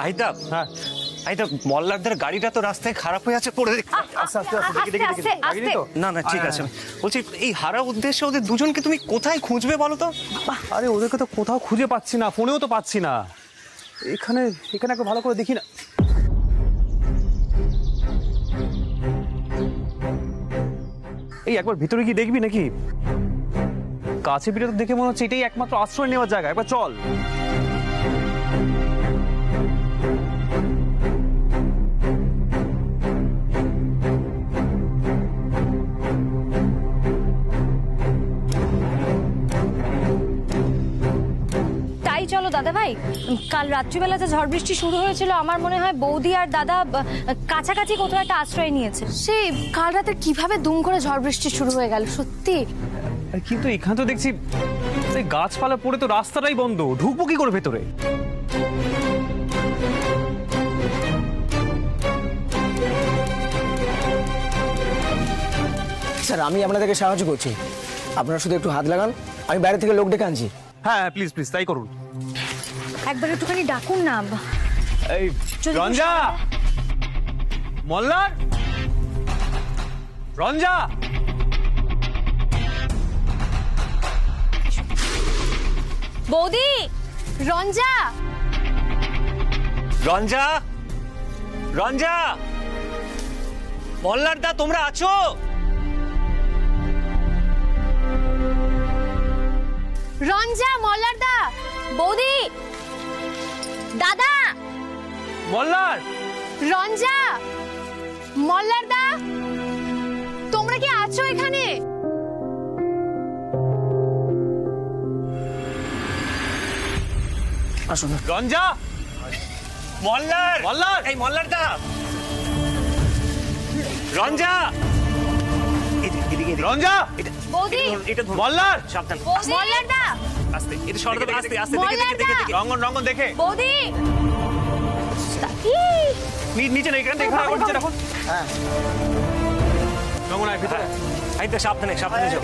আহিতা, হ্যাঁ আহিতা, মল্লারদের গাড়িটা তো রাস্তায় খারাপ হয়ে আছে, পড়ে না না ঠিক আছে। বলছি এই হারা উদ্দেশ্যে ওদের দুজনকে তুমি কোথায় খুঁজবে বলো তো? আরে ওদেরকে তো কোথাও খুঁজে পাচ্ছি না, ফোনেও তো পাচ্ছি না। এখানে এখানে একটু ভালো করে দেখি না। এই একবার ভিতরে গিয়ে দেখবি নাকি? কাছে পিঠে তো দেখে মনে হচ্ছে এটাই একমাত্র আশ্রয় নেওয়ার জায়গা। একবার চল। তাই চলো দাদা ভাই, কাল রাত্রিবেলা যে ঝড় বৃষ্টি শুরু হয়েছিল, আমার মনে হয় বৌদি আর দাদা কাছাকাছি কোথাও একটা আশ্রয় নিয়েছে। সেই কাল রাতে কিভাবে দুম করে ঝড় বৃষ্টি শুরু হয়ে গেল সত্যি। কিন্তু এখানে তো দেখছি গাছপালা পড়ে তো রাস্তাটাই বন্ধ, ঢুকবো কি করে ভেতরে? স্যার আমি আপনাদেরকে সাহায্য করছি, আপনারা শুধু একটু হাত লাগান, আমি বাইরে থেকে লোক ডেকে আনছি। হ্যাঁ প্লিজ প্লিজ তাই করুন। একবার একটুখানি ডাকুন না। এই রঞ্জা, মল্লার, রঞ্জা, বৌদি, রঞ্জা, রঞ্জা, রঞ্জা, মল্লার দা তোমরা আছো? রঞ্জা, মল্লারদা, বৌদি, দাদা, মল্লার, রঞ্জা, মল্লারদা, তোমরা কি আছো এখানে? আসুন। রঞ্জা, মল্লার, মল্লার, এই মল্লার দা, রঞ্জা, রঞ্জা, বৌদি, এটা মল্লার, সাবধান, মল্লারদা, আস্তে, এটা সরো, আস্তে আস্তে, মল্লারদা, রঙ্গন রঙ্গন দেখে। বৌদি, নিচে না, এখানে দেখো, নিচে রাখো। হ্যাঁ রঙ্গন আয় ভিতরে। আহিতা সাবধানে, সাবধানে যাও।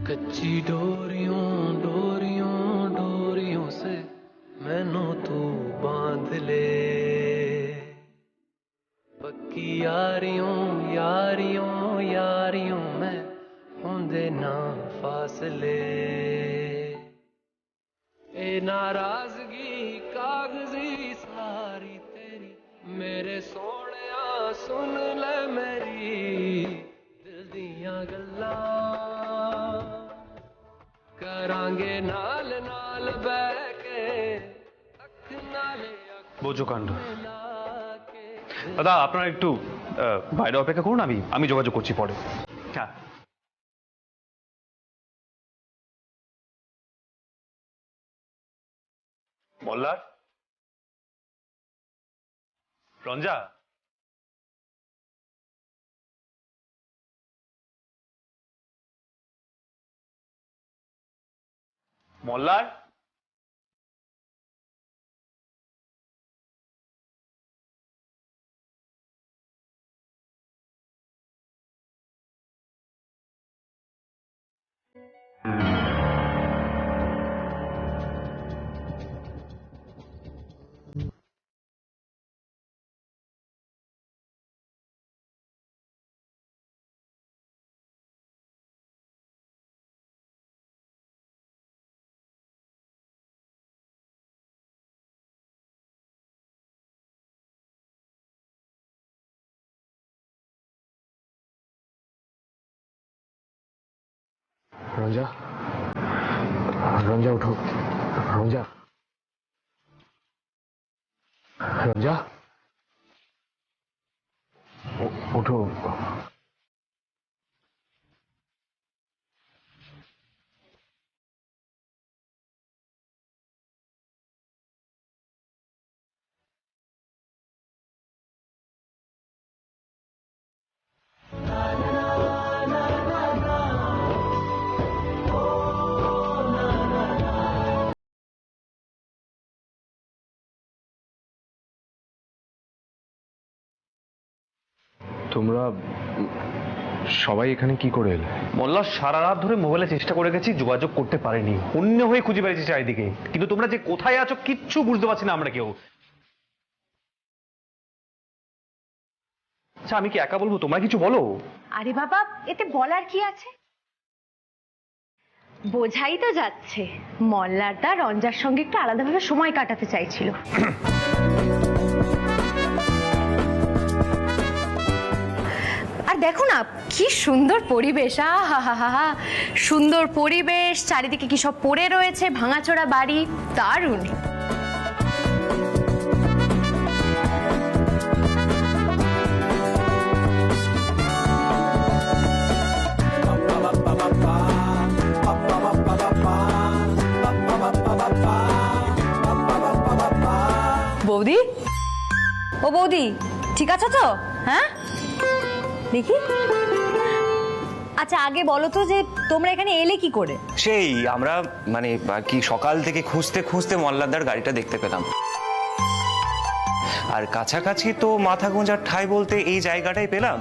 कच्ची डोरियों डोरियों डोरियों से मैनू तू बांध ले, पक्की यारियों यारियों यारियों में होंदे ना फासले, ए नाराजगी कागजी सारी तेरी मेरे सोहणिया सुन ले मेरी दिल दियां गल्लां करांगे नाल नाल बैके अख नाले বোঝো কাণ্ড। দাদা আপনারা একটু বাইরে অপেক্ষা করুন, আমি যোগাযোগ করছি পরে। হ্যাঁ মল্লার, রঞ্জা, মল্লার, রঞ্জা, রঞ্জা উঠো, রঞ্জা, রঞ্জা উঠো। তোমরা সবাই এখানে কি করে এলে? মোল্লা সারা রাত ধরে মোবাইলে চেষ্টা করে গেছি, যোগাযোগ করতে পারিনি, অন্য হয়ে খুঁজে বেড়েছি চারিদিকে, কিন্তু তোমরা যে কোথায় আছো কিচ্ছু বুঝতে পারছি না আমরা কেউ। আচ্ছা আমি কি একা বলবো, তোমরা কিছু বলো। আরে বাবা, এতে বলার কি আছে? বোঝাই তো যাচ্ছে মল্লারদা রঞ্জার সঙ্গে একটু আলাদাভাবে সময় কাটাতে চাইছিল। আর দেখো না কি সুন্দর পরিবেশ, আহা, সুন্দর পরিবেশ, চারিদিকে কি সব পড়ে রয়েছে, ভাঙাচোরা বাড়ি, দারুণ। বৌদি, ও বৌদি, ঠিক আছো তো? হ্যাঁ দেখি। আচ্ছা আগে বলো তো যে তোমরা এখানে এলে কি করে? সেই আমরা মানে আর কি সকাল থেকে খুঁজতে খুঁজতে মল্লারদার গাড়িটা দেখতে পেলাম, আর কাছাকাছি তো মাথা গোঁজার ঠাঁই বলতে এই জায়গাটাই পেলাম।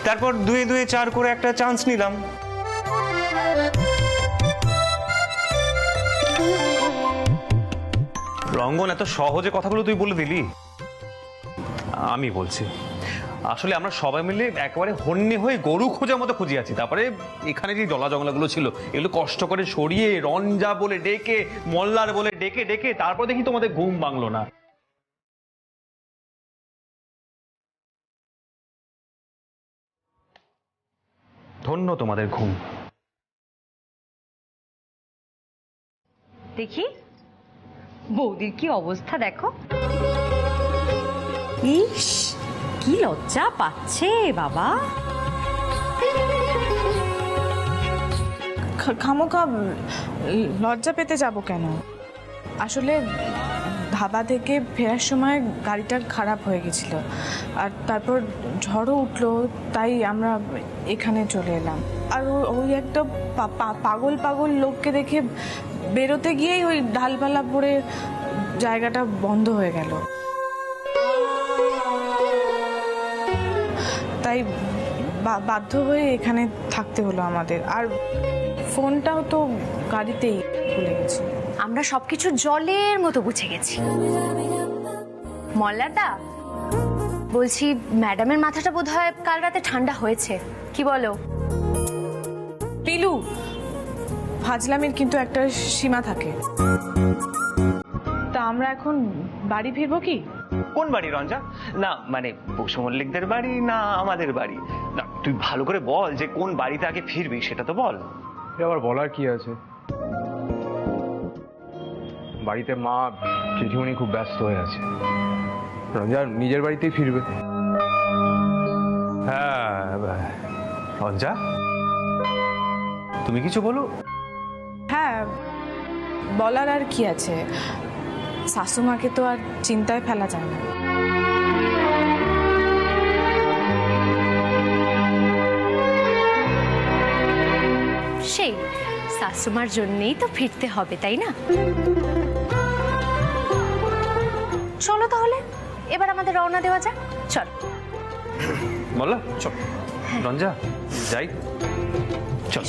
তারপর দুয়ে দুয়ে চার করে একটা চান্স নিলাম। রঙ্গন, এত সহজে কথাগুলো তুই বলে দিলি। আমি বলছি আসলে আমরা সবাই মিলে একেবারে হন্যে হয়ে গরু খোঁজার মতো খুঁজে আছি। তারপরে এখানে যে জলা জঙ্গলাগুলো ছিল এগুলো কষ্ট করে সরিয়ে রঞ্জা বলে ডেকে, মল্লার বলে ডেকে ডেকে তারপর দেখি তোমাদের ঘুম ভাঙলো না। ধন্য তোমাদের ঘুম। দেখি বৌদির কি অবস্থা দেখো। ইস কি লজ্জা পাচ্ছে বাবা। খামোখা লজ্জা পেতে যাব কেন? আসলে ধাবা থেকে ফেরার সময় গাড়িটা খারাপ হয়ে গেছিল, আর তারপর ঝড়ও উঠলো, তাই আমরা এখানে চলে এলাম। আর ওই একটা পাগল পাগল লোককে দেখে বেরোতে গিয়েই ওই ঢালপালা পড়ে জায়গাটা বন্ধ হয়ে গেল, তাই বাধ্য হয়ে এখানে থাকতে হলো আমাদের। আর ফোনটাও তো গাড়িতেই ভুলে গেছি। আমরা সবকিছু জলের মতো বুঝে গেছি। মল্লারদা, বলছি ম্যাডামের মাথাটা বোধহয় কাল রাতে ঠান্ডা হয়েছে, কি বলো? পিলু, ফাজলামির কিন্তু একটা সীমা থাকে। তা আমরা এখন বাড়ি ফিরবো কি? কোন বাড়ি রঞ্জা? না মানে বসু মল্লিকদের বাড়ি না আমাদের বাড়ি? না তুই ভালো করে বল যে কোন বাড়িতে আগে ফিরবি সেটা তো বল। আবার বলার কি আছে, বাড়িতে মা জেঠিমণি খুব ব্যস্ত হয়ে আছে, রঞ্জা নিজের বাড়িতেই ফিরবে। হ্যাঁ রঞ্জা, তুমি কিছু বলো। হ্যাঁ, বলার আর কি আছে, শাশুমাকে তো আর চিন্তায় ফেলা যায় না। সেই শাশুমার জন্যই তো ফিরতে হবে, তাই না? চলো তাহলে এবার আমাদের রওনা দেওয়া যাক। চল বললা, চল রঞ্জা যাই, চল।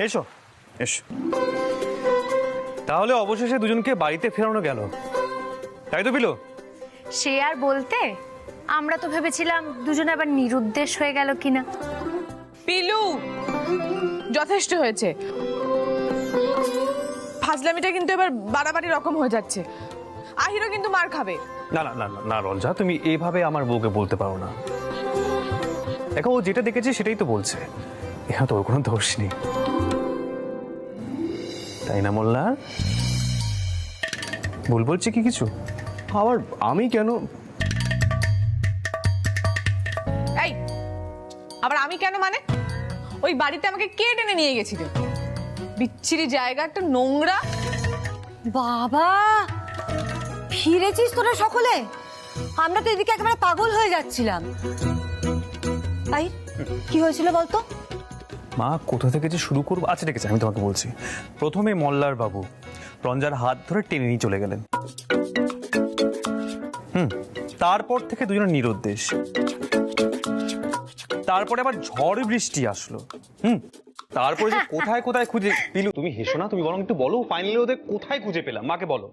এসো এসো। তাহলে অবশেষে দুজনকে বাড়িতে ফেরানো গেল, তাই তো পিলু? সে আর বলতে, আমরা তো ভেবেছিলাম দুজনে আবার নিরুদ্দেশ হয়ে গেল কিনা। পিলু, যথেষ্ট হয়েছে। ফাজলামিটা কিন্তু এবার বাড়াবাড়ি রকম হয়ে যাচ্ছে। আহিরও কিন্তু মার খাবে। না না না না রঞ্জা, তুমি এইভাবে আমার বউকে বলতে পারো না। দেখো ও যেটা দেখেছে সেটাই তো বলছে, এখানে তো ওর কোনো দোষ নেই, তাই না মোল্লা? ভুল বলছে কি কিছু? আবার আমি কেন? এই আবার আমি কেন মানে? ওই বাড়িতে আমাকে কে টেনে নিয়ে গেছিল? বিচ্ছিরি জায়গা, একটা নোংরা। বাবা, ফিরেছিস তোরা সকলে? আমরা তো এদিকে একেবারে পাগল হয়ে যাচ্ছিলাম। ভাই, কি হয়েছিল বলতো? মা, কোথা থেকে যে শুরু করবো? আচ্ছা ঠিক আছে, আমি তোমাকে বলছি। প্রথমে মল্লার বাবু রঞ্জার হাত ধরে টেনে নিয়ে চলে গেলেন। তারপর থেকে দুজনের নিরুদ্দেশ। তারপরে আবার ঝড় বৃষ্টি আসলো। তারপরে যে কোথায় কোথায় খুঁজে পিলু। তুমি হেসো না, তুমি বরং একটু বলো ফাইনালি ওদের কোথায় খুঁজে পেলাম, মাকে বলো।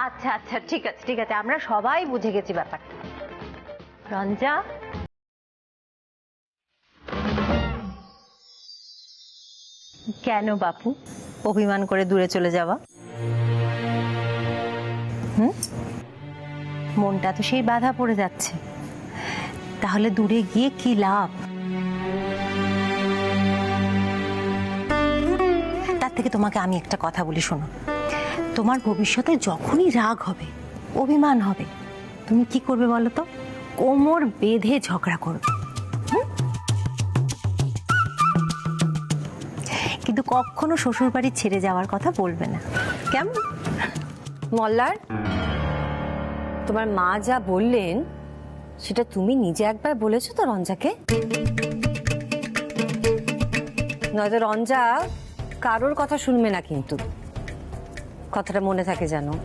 আচ্ছা আচ্ছা, ঠিক আছে ঠিক আছে, আমরা সবাই বুঝে গেছি ব্যাপারটা। রঞ্জা, কেন বাপু অভিমান করে দূরে চলে যাওয়া? মনটা তো সেই বাধা পড়ে যাচ্ছে, তাহলে দূরে গিয়ে কি লাভ? তার থেকে তোমাকে আমি একটা কথা বলি, শোনো। তোমার ভবিষ্যতে যখনই রাগ হবে, অভিমান হবে, তুমি কি করবে বলো তো? কোমর বেঁধে ঝগড়া করবে, কিন্তু কখনো শ্বশুর বাড়ি ছেড়ে যাওয়ার কথা বলবে না, কেমন? মল্লার, তোমার মা যা বললেন সেটা তুমি নিজে একবার বলেছো তো রঞ্জাকে? নয়তো রঞ্জা কারোর কথা শুনবে না, কিন্তু কথাটা মনে থাকে জানো।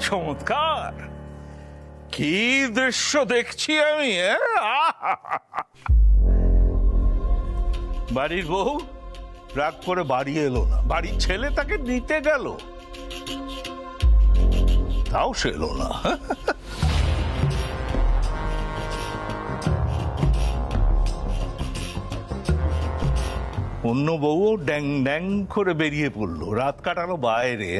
চমৎকার, কি দৃশ্য দেখছি আমি! বাড়ির বউ রাগ করে বাড়ি এলো না, বাড়ির ছেলে তাকে নিতে গেল, তাও সে এলো না। অন্য বউও ড্যাং ড্যাং করে বেরিয়ে পড়লো, রাত কাটানো বাইরে।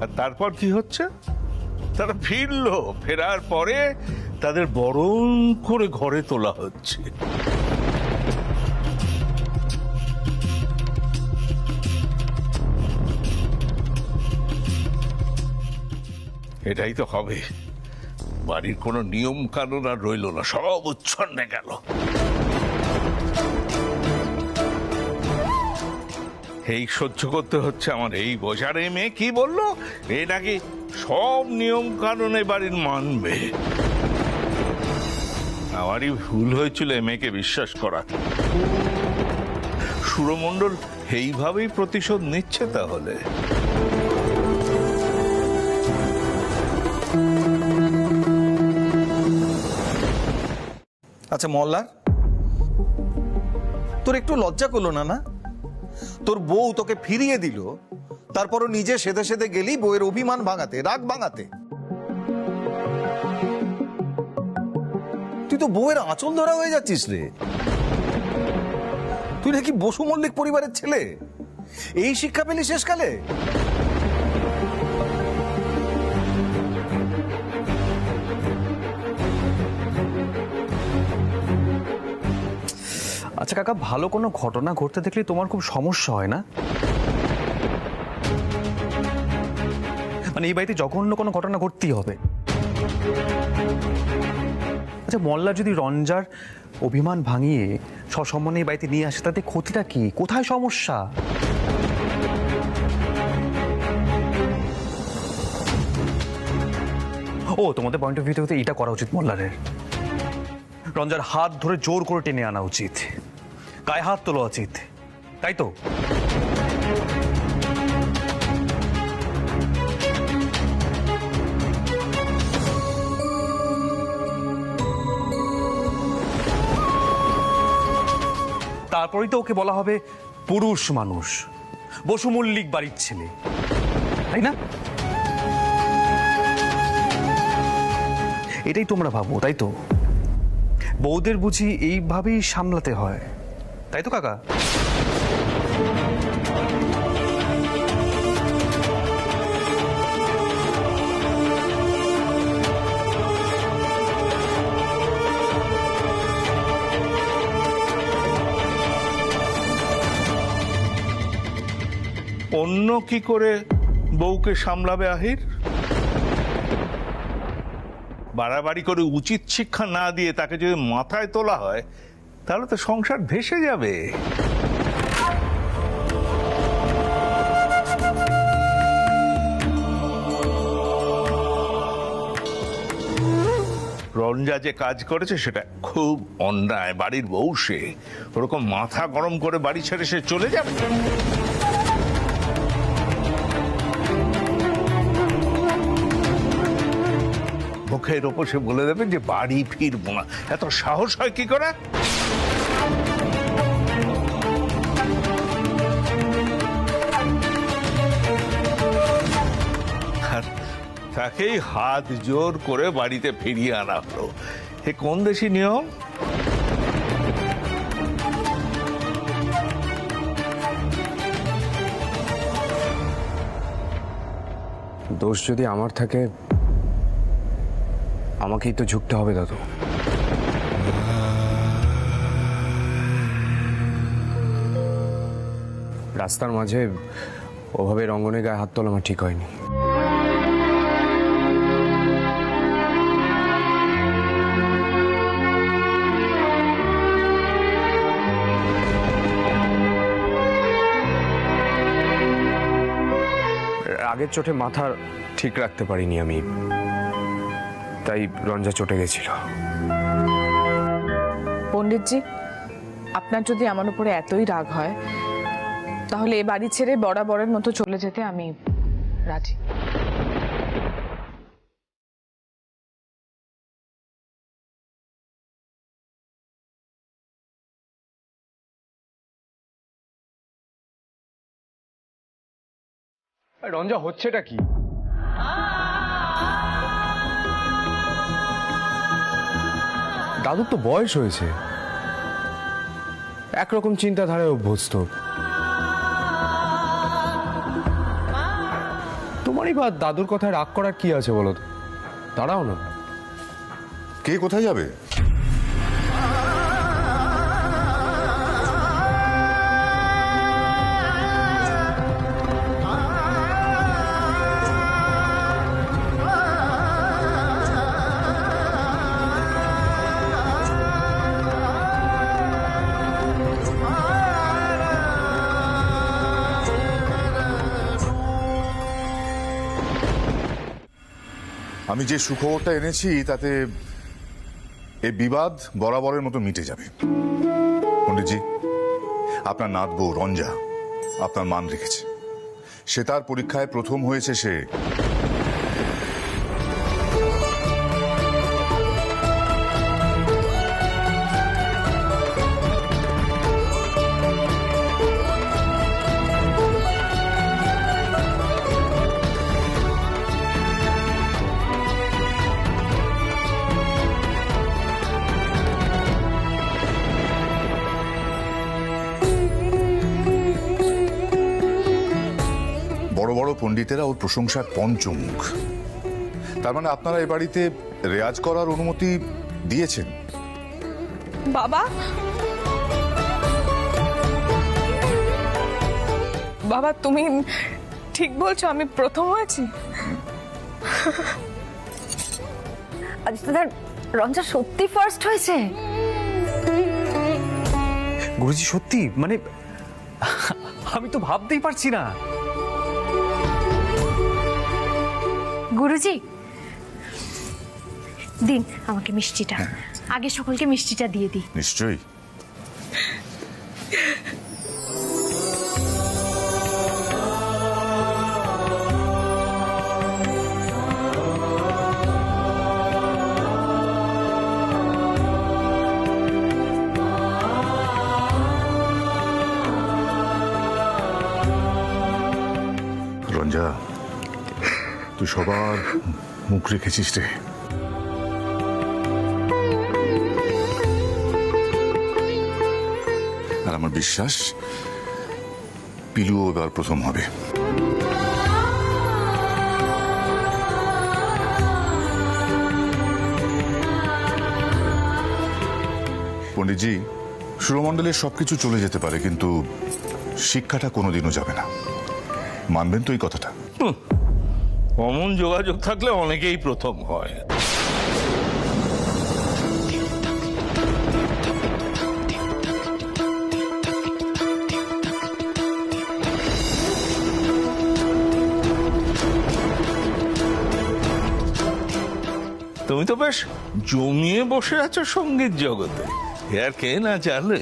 আর তারপর কি হচ্ছে? তারা ফিরলো, ফেরার পরে তাদের বরণ করে ঘরে তোলা হচ্ছে। এটাই তো হবে। বাড়ির কোনো নিয়ম কানুন আর রইল না, সব উচ্ছন্নে গেল। এই সহ্য করতে হচ্ছে আমার এই বোঝার। এই মেয়ে কি বললো? এ নাকি সব নিয়ম কানুনে বাড়ির মানবে। আমারই ভুল হয়েছিল এ মেয়েকে বিশ্বাস করা। সুরমণ্ডল এইভাবেই প্রতিশোধ নিচ্ছে তাহলে। আচ্ছা মল্লার, তোর একটু লজ্জা করলো না? না, তোর বউ তোকে ফিরিয়ে দিল, তারপরও নিজে সেধে সেধে গেলি বউয়ের অভিমান ভাঙাতে, রাগ ভাঙাতে। তুই তো বউয়ের আঁচল ধরা হয়ে যাচ্ছিস রে। তুই নাকি বসু মল্লিক পরিবারের ছেলে? এই শিক্ষা পেলি শেষকালে? আচ্ছা কাকা, ভালো কোনো ঘটনা ঘটতে দেখলে তোমার খুব সমস্যা হয় না? মানে এই বাড়িতে জঘন্য কোনো ঘটনা ঘটতেই হবে। আচ্ছা মল্লা যদি রঞ্জার অভিমান ভাঙিয়ে সসম্মানে এই বাড়িতে নিয়ে আসে, তাতে ক্ষতিটা কি? কোথায় সমস্যা? ও, তোমাদের পয়েন্ট অফ ভিউ থেকে এটা করা উচিত মল্লারের। রঞ্জার হাত ধরে জোর করে টেনে আনা উচিত, গায়ে হাত তোলা উচিত, তাই তো? তারপরেই তো ওকে বলা হবে পুরুষ মানুষ, বসু মল্লিক বাড়ির ছেলে, তাই না? এটাই তোমরা ভাবো, তাই তো? বউদের বুঝি এইভাবেই সামলাতে হয়? তাই তো কাকা? অন্য কি করে বউকে সামলাবে আহির? বাড়াবাড়ি করে উচিত শিক্ষা না দিয়ে তাকে যদি মাথায় তোলা হয় তাহলে তো সংসার ভেসে যাবে। রঞ্জা যে কাজ করেছে সেটা খুব অন্যায়। বাড়ির বউ সে, ওরকম মাথা গরম করে বাড়ি ছেড়ে সে চলে যাবে? মুখের ওপর সে বলে দেবে যে বাড়ি ফিরবো না। এত সাহস হয় কি করে? আর তাকেই হাত জোর করে বাড়িতে ফিরিয়ে আনা হলো। এ কোন দেশি নিয়ম? দোষ যদি আমার থাকে আমাকেই তো ঝুঁকতে হবে দাদু। রাস্তার মাঝে ওভাবে রঙ্গনের গায়ে হাত তোলা আমার ঠিক হয়নি। আগের চোটে মাথা ঠিক রাখতে পারিনি আমি, তাই রঞ্জা চটে গেছিল। পণ্ডিতজি, আপনার যদি আমার উপরে এতই রাগ হয় তাহলে এ বাড়ি ছেড়ে বরাবরের মতো চলে যেতে আমি রাজি। রঞ্জা, হচ্ছেটা কি? দাদুর তো বয়স হয়েছে, একরকম চিন্তাধারায় অভ্যস্ত। তোমারই বা দাদুর কথায় রাগ করার কি আছে বলো তো? দাঁড়াও না। কে কোথায় যাবে? আমি যে সুখবরটা এনেছি তাতে এই বিবাদ বরাবরের মতো মিটে যাবে। পণ্ডিতজি, আপনার নাত বউ রঞ্জা আপনার মান রেখেছে। সে তার পরীক্ষায় প্রথম হয়েছে। সে বড় বড় পণ্ডিতেরা ওর প্রশংসার পঞ্চমুখ। তার মানে আপনারা এ বাড়িতে রেয়াজ করার অনুমতি দিয়েছেন? বাবা, বাবা তুমি ঠিক বলছো? আমি প্রথম হয়েছি? আজ দাদা, রঞ্জা সত্যি ফার্স্ট হয়েছে? গুরুজি সত্যি, মানে আমি তো ভাবতেই পারছি না। গুরুজি, দিন আমাকে মিষ্টিটা। আগে সকলকে মিষ্টিটা দিয়ে দিই। নিশ্চয়ই। রঞ্জা, তুই সবার মুখ রেখেছিস রে। আর বিশ্বাস পিলুও এবার প্রথম হবে। পণ্ডিতজি, সুরমণ্ডলের সবকিছু চলে যেতে পারে, কিন্তু শিক্ষাটা কোনোদিনও যাবে না। মানবেন তো এই কথাটা? অমন যোগাযোগ থাকলে অনেকেই প্রথম হয়। তুমি তো বেশ জমিয়ে বসে আছো সঙ্গীত জগতে, আর কে না জানে।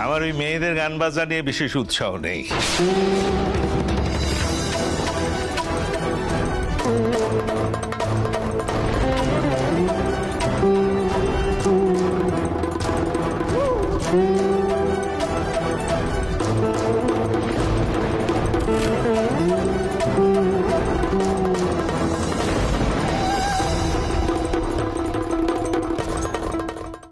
আমার ওই মেয়েদের গান বাজনা নিয়ে বিশেষ উৎসাহ নেই।